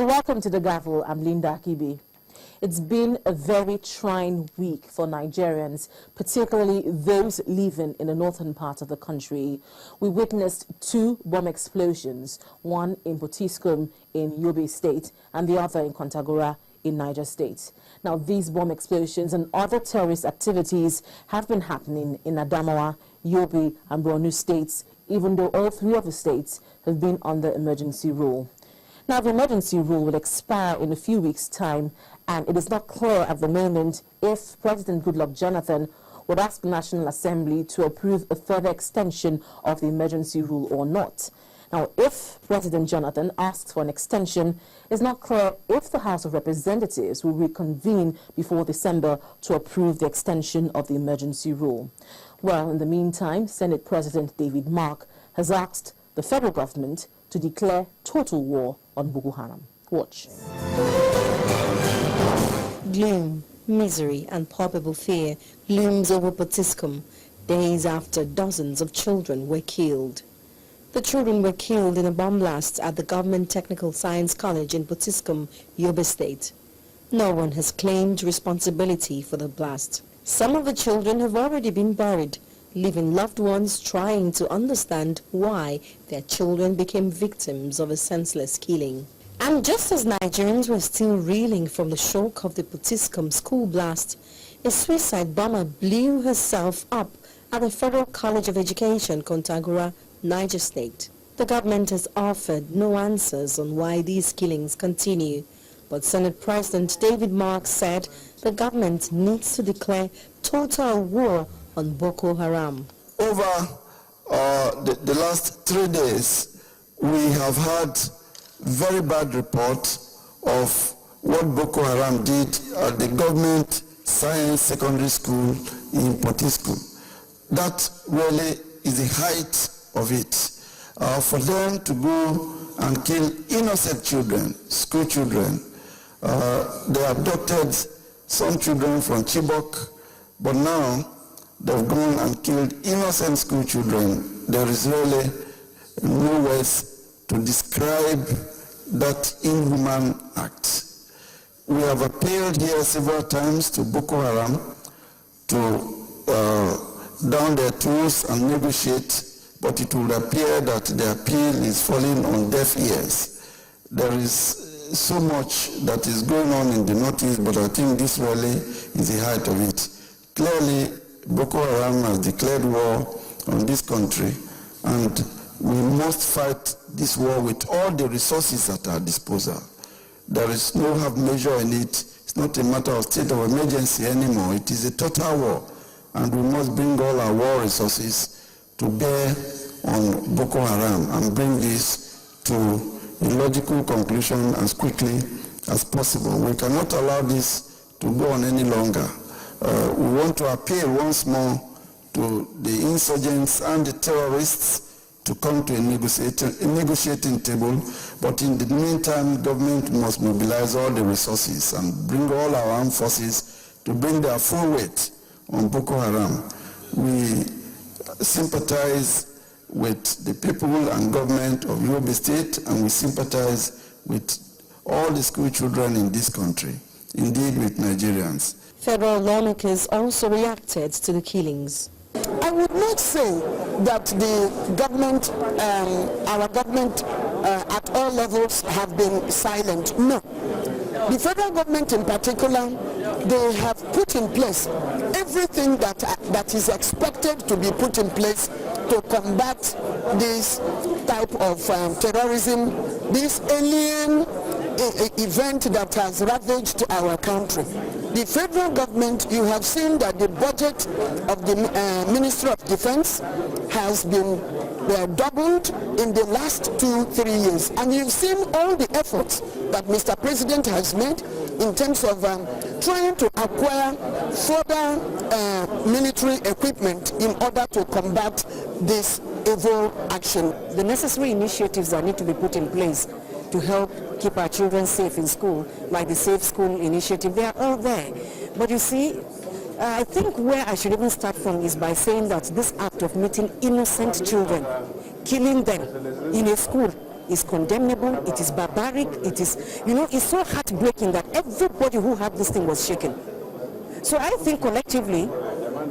Welcome to the Gavel. I'm Linda Akibi. It's been a very trying week for Nigerians, particularly those living in the northern part of the country. We witnessed 2 bomb explosions, one in Potiskum in Yobe State and the other in Kontagora in Niger State. Now, these bomb explosions and other terrorist activities have been happening in Adamawa, Yobe and Borno states, even though all 3 of the states have been under emergency rule. Now, the emergency rule will expire in a few weeks' time, and it is not clear at the moment if President Goodluck Jonathan would ask the National Assembly to approve a further extension of the emergency rule or not. Now, if President Jonathan asks for an extension, it's not clear if the House of Representatives will reconvene before December to approve the extension of the emergency rule. Well, in the meantime, Senate President David Mark has asked the federal government to declare total war on Boko Haram. Watch. Gloom, misery and palpable fear looms over Potiskum days after dozens of children were killed. The children were killed in a bomb blast at the Government Technical Science College in Potiskum, Yobe State. No one has claimed responsibility for the blast. Some of the children have already been buried, leaving loved ones trying to understand why their children became victims of a senseless killing. And just as Nigerians were still reeling from the shock of the Potiskum school blast, a suicide bomber blew herself up at the Federal College of Education, Kontagora, Niger State. The government has offered no answers on why these killings continue, but Senate President David Mark said the government needs to declare total war on Boko Haram. Over the last 3 days, we have had very bad reports of what Boko Haram did at the Government Science Secondary School in Potiskum. That really is the height of it. For them to go and kill innocent children, school children. They abducted some children from Chibok, but now they've gone and killed innocent school children. There is really no words to describe that inhuman act. We have appealed here several times to Boko Haram to down their tools and negotiate, but it would appear that the appeal is falling on deaf ears. There is so much that is going on in the Northeast, but I think this really is the height of it. Clearly, Boko Haram has declared war on this country, and we must fight this war with all the resources at our disposal. There is no half measure in it. It's not a matter of state of emergency anymore. It is a total war, and we must bring all our war resources to bear on Boko Haram and bring this to a logical conclusion as quickly as possible. We cannot allow this to go on any longer. We want to appeal once more to the insurgents and the terrorists to come to a negotiating table, but in the meantime, government must mobilize all the resources and bring all our armed forces to bring their full weight on Boko Haram. We sympathize with the people and government of Yobe State, and we sympathize with all the school children in this country, indeed with Nigerians. Federal lawmakers also reacted to the killings. I would not say that the government, our government at all levels have been silent. No. The federal government in particular, they have put in place everything that is expected to be put in place to combat this type of terrorism, this alien event that has ravaged our country. The federal government, you have seen that the budget of the Ministry of Defense has been doubled in the last 2-3 years. And you've seen all the efforts that Mr. President has made in terms of trying to acquire further military equipment in order to combat this evil action. The necessary initiatives that need to be put in place to help keep our children safe in school, like the Safe School initiative, they are all there. But you see, I think where I should even start from is by saying that this act of meeting innocent children, killing them in a school, is condemnable, it is barbaric, it is, it's so heartbreaking that everybody who had this thing was shaken. So I think collectively,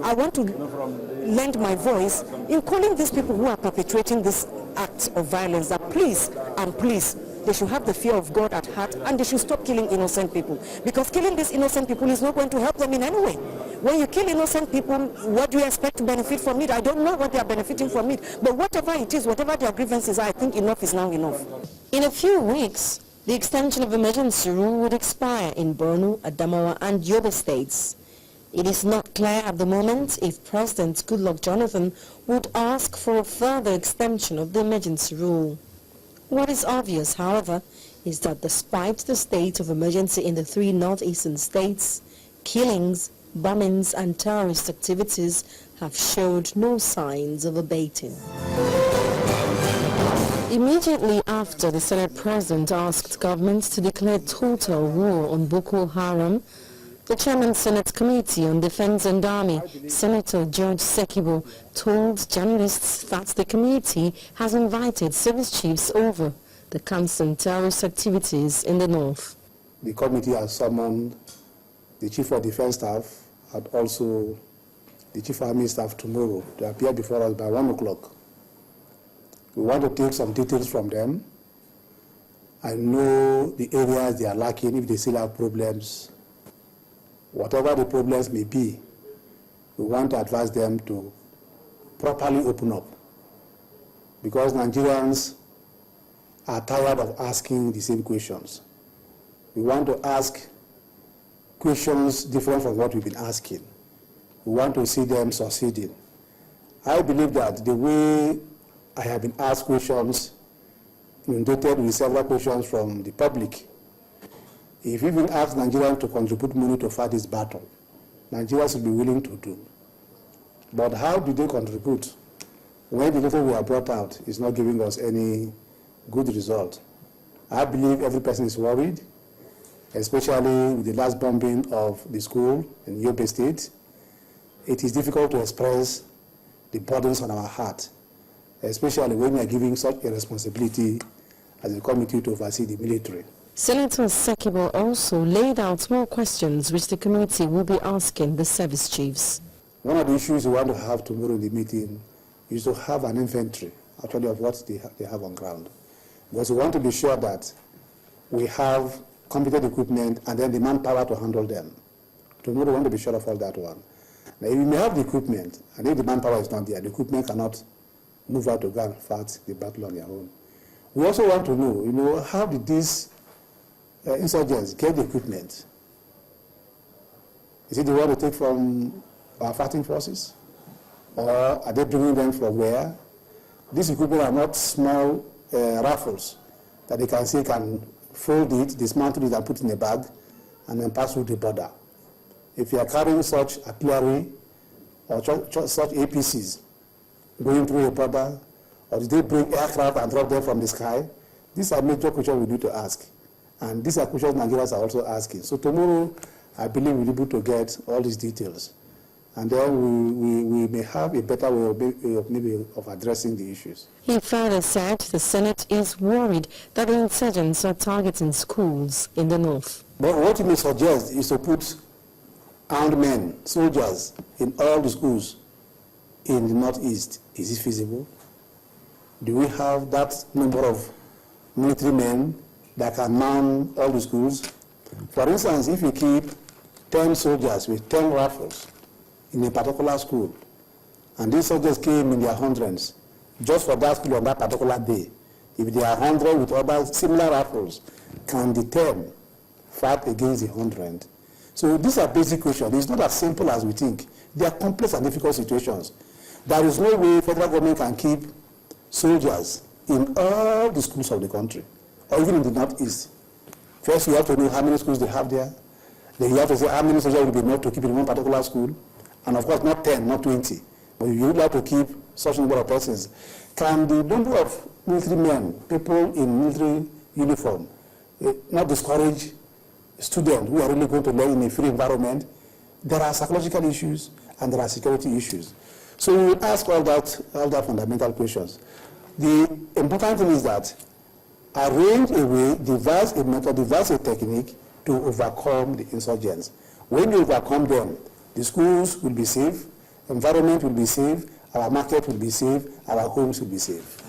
I want to lend my voice in calling these people who are perpetrating this act of violence that please and please, they should have the fear of God at heart and they should stop killing innocent people. Because killing these innocent people is not going to help them in any way. When you kill innocent people, what do you expect to benefit from it? I don't know what they are benefiting from it. But whatever it is, whatever their grievances are, I think enough is now enough. In a few weeks, the extension of emergency rule would expire in Borno, Adamawa and Yobe states. It is not clear at the moment if President Goodluck Jonathan would ask for a further extension of the emergency rule. What is obvious, however, is that despite the state of emergency in the 3 northeastern states, killings, bombings and terrorist activities have showed no signs of abating. Immediately after the Senate President asked governments to declare total war on Boko Haram, the Chairman Senate Committee on Defense and Army, Senator George Sekibo, told journalists that the committee has invited service chiefs over the constant terrorist activities in the north. The committee has summoned the Chief of Defense Staff and also the Chief of Army Staff tomorrow to appear before us by 1 o'clock. We want to take some details from them and know the areas they are lacking, if they still have problems. Whatever the problems may be, we want to advise them to properly open up. Because Nigerians are tired of asking the same questions. We want to ask questions different from what we've been asking. We want to see them succeeding. I believe that the way I have been asked questions, inundated with several questions from the public, if we even ask Nigerians to contribute money to fight this battle, Nigerians will be willing to do. But how do they contribute when the little we have brought out is not giving us any good result? I believe every person is worried, especially with the last bombing of the school in Yobe State. It is difficult to express the burdens on our heart, especially when we are giving such a responsibility as a committee to oversee the military. Senator Sekibo also laid out more questions which the committee will be asking the service chiefs. One of the issues we want to have tomorrow in the meeting is to have an inventory, actually, of what they have on ground. Because we want to be sure that we have competent equipment and then the manpower to handle them. Tomorrow we want to be sure of all that one. Now, if you may have the equipment, and if the manpower is not there, the equipment cannot move out to go and fight the battle on their own. We also want to know, how did these insurgents get the equipment? Is it the one to take from our fighting forces? Or are they bringing them from where? These equipment are not small rifles that they can say can fold it, dismantle it and put in a bag and then pass through the border. If you are carrying such artillery or such APCs going through a border, or did they bring aircraft and drop them from the sky? These are major questions we need to ask. And these are questions Nigerians are also asking. So tomorrow, I believe we'll be able to get all these details. And then we may have a better way of addressing the issues. He further said the Senate is worried that the insurgents are targeting schools in the north. But what you may suggest is to put armed men, soldiers, in all the schools in the northeast. Is it feasible? Do we have that number of military men that can man all the schools? For instance, if you keep 10 soldiers with 10 rifles in a particular school, and these soldiers came in their hundreds just for that school on that particular day, if they are 100 with other similar rifles, can the 10 fight against the 100? So these are basic questions. It's not as simple as we think. They are complex and difficult situations. There is no way federal government can keep soldiers in all the schools of the country, or even in the northeast. First, you have to know how many schools they have there. Then you have to say how many soldiers will be enough to keep in one particular school. And of course, not 10, not 20. But you would like to keep such a number of persons. Can the number of military men, people in military uniform, not discourage students who are really going to learn in a free environment? There are psychological issues and there are security issues. So we will ask all that fundamental questions. The important thing is that arrange a way, devise a method, devise a technique to overcome the insurgents. When you overcome them, the schools will be safe, environment will be safe, our market will be safe, our homes will be safe.